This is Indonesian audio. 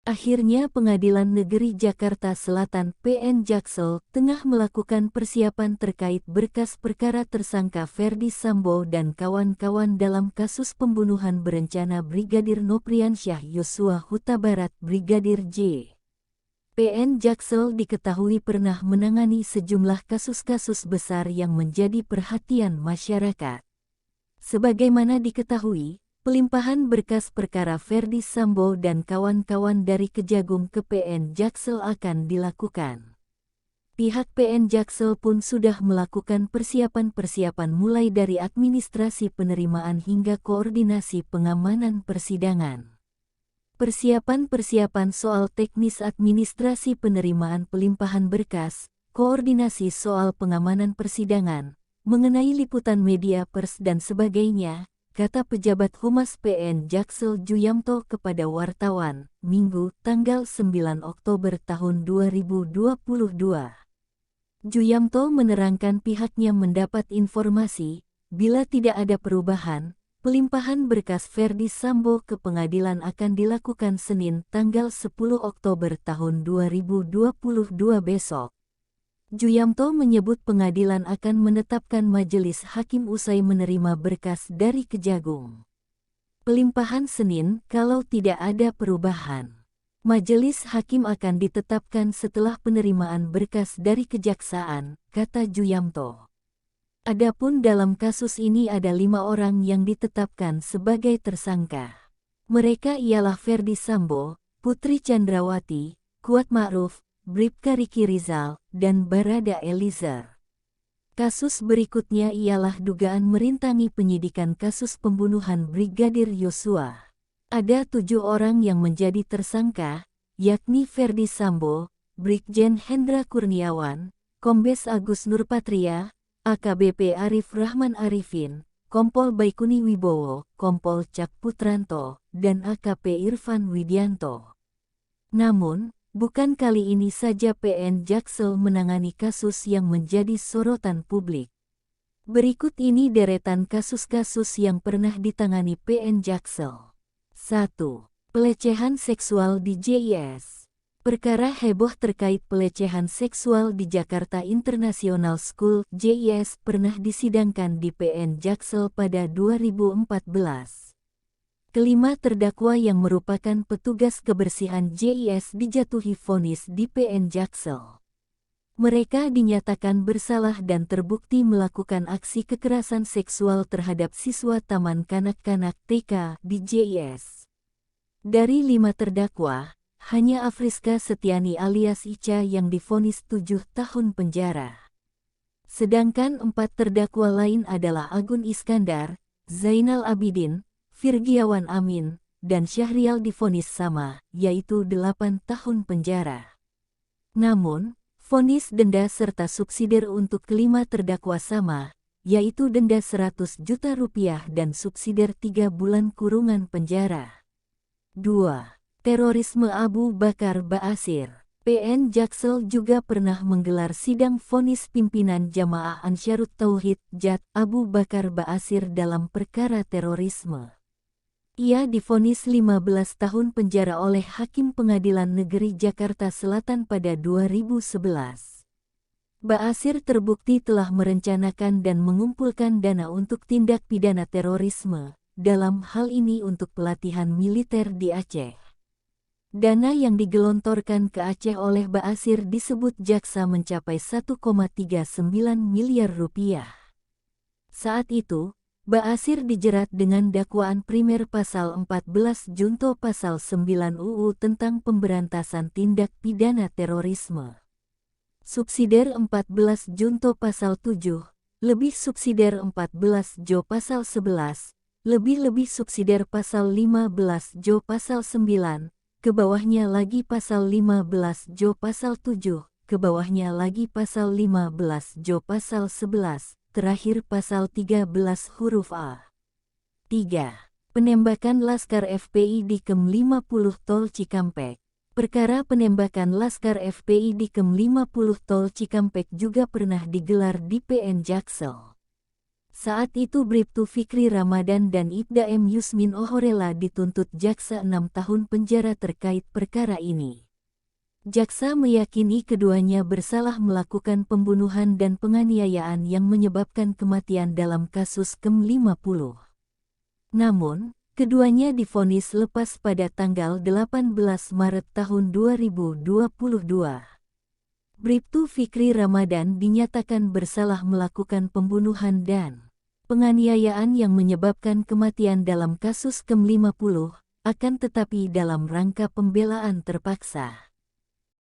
Akhirnya Pengadilan Negeri Jakarta Selatan (PN Jaksel) tengah melakukan persiapan terkait berkas perkara tersangka Ferdy Sambo dan kawan-kawan dalam kasus pembunuhan berencana Brigadir Nopriansyah Yosua Huta Barat Brigadir J. PN Jaksel diketahui pernah menangani sejumlah kasus-kasus besar yang menjadi perhatian masyarakat. Sebagaimana diketahui, pelimpahan berkas perkara Ferdy Sambo dan kawan-kawan dari Kejagung ke PN Jaksel akan dilakukan. Pihak PN Jaksel pun sudah melakukan persiapan-persiapan mulai dari administrasi penerimaan hingga koordinasi pengamanan persidangan. Persiapan-persiapan soal teknis administrasi penerimaan pelimpahan berkas, koordinasi soal pengamanan persidangan, mengenai liputan media pers dan sebagainya, kata pejabat Humas PN Jaksel Juyamto kepada wartawan, Minggu, tanggal 9 Oktober tahun 2022. Juyamto menerangkan pihaknya mendapat informasi, bila tidak ada perubahan, pelimpahan berkas Ferdy Sambo ke pengadilan akan dilakukan Senin tanggal 10 Oktober tahun 2022 besok. Juyamto menyebut pengadilan akan menetapkan majelis hakim usai menerima berkas dari Kejagung. Pelimpahan Senin kalau tidak ada perubahan. Majelis hakim akan ditetapkan setelah penerimaan berkas dari Kejaksaan, kata Juyamto. Adapun dalam kasus ini ada 5 orang yang ditetapkan sebagai tersangka. Mereka ialah Ferdy Sambo, Putri Chandrawati, Kuat Ma'ruf, Bribka Riki Rizal, dan Barada Eliezer. Kasus berikutnya ialah dugaan merintangi penyidikan kasus pembunuhan Brigadir Yosua. Ada 7 orang yang menjadi tersangka, yakni Ferdy Sambo, Brigjen Hendra Kurniawan, Kombes Agus Nurpatria, AKBP Arif Rahman Arifin, Kompol Baikuni Wibowo, Kompol Cak Putranto, dan AKP Irfan Widianto. Namun, bukan kali ini saja PN Jaksel menangani kasus yang menjadi sorotan publik. Berikut ini deretan kasus-kasus yang pernah ditangani PN Jaksel. 1. Pelecehan seksual di JIS. Perkara heboh terkait pelecehan seksual di Jakarta International School (JIS) pernah disidangkan di PN Jaksel pada 2014. Kelima terdakwa yang merupakan petugas kebersihan JIS dijatuhi vonis di PN Jaksel. Mereka dinyatakan bersalah dan terbukti melakukan aksi kekerasan seksual terhadap siswa Taman Kanak-kanak TK di JIS. Dari 5 terdakwa, hanya Afriska Setiani alias Ica yang divonis 7 tahun penjara. Sedangkan 4 terdakwa lain adalah Agun Iskandar, Zainal Abidin, Virgiawan Amin, dan Syahrial divonis sama, yaitu 8 tahun penjara. Namun, vonis denda serta subsidiar untuk kelima terdakwa sama, yaitu denda 100 juta rupiah dan subsidiar 3 bulan kurungan penjara. 2. Terorisme Abu Bakar Ba'asyir. PN Jaksel juga pernah menggelar sidang vonis pimpinan Jamaah Ansharut Tauhid (JAT) Abu Bakar Ba'asyir dalam perkara terorisme. Ia divonis 15 tahun penjara oleh Hakim Pengadilan Negeri Jakarta Selatan pada 2011. Ba'asyir terbukti telah merencanakan dan mengumpulkan dana untuk tindak pidana terorisme, dalam hal ini untuk pelatihan militer di Aceh. Dana yang digelontorkan ke Aceh oleh Ba'asyir disebut jaksa mencapai 1,39 miliar rupiah. Saat itu, Ba'asyir dijerat dengan dakwaan primer pasal 14 junto pasal 9 UU tentang pemberantasan tindak pidana terorisme. Subsidiar 14 junto pasal 7, lebih subsidiar 14 Jo pasal 11, lebih subsidiar pasal 15 Jo pasal 9, ke bawahnya lagi pasal 15 Jo pasal 7, ke bawahnya lagi pasal 15 Jo pasal 11, terakhir pasal 13 huruf A. 3. Penembakan Laskar FPI di KEM 50 Tol Cikampek. Perkara penembakan Laskar FPI di KEM 50 Tol Cikampek juga pernah digelar di PN Jaksel. Saat itu Bribtu Fikri Ramadan dan Ibda M. Yusmin Ohorela dituntut jaksa 6 tahun penjara terkait perkara ini. Jaksa meyakini keduanya bersalah melakukan pembunuhan dan penganiayaan yang menyebabkan kematian dalam kasus KEM 50. Namun, keduanya divonis lepas pada tanggal 18 Maret tahun 2022. Bribtu Fikri Ramadan dinyatakan bersalah melakukan pembunuhan dan penganiayaan yang menyebabkan kematian dalam kasus KEM 50, akan tetapi dalam rangka pembelaan terpaksa.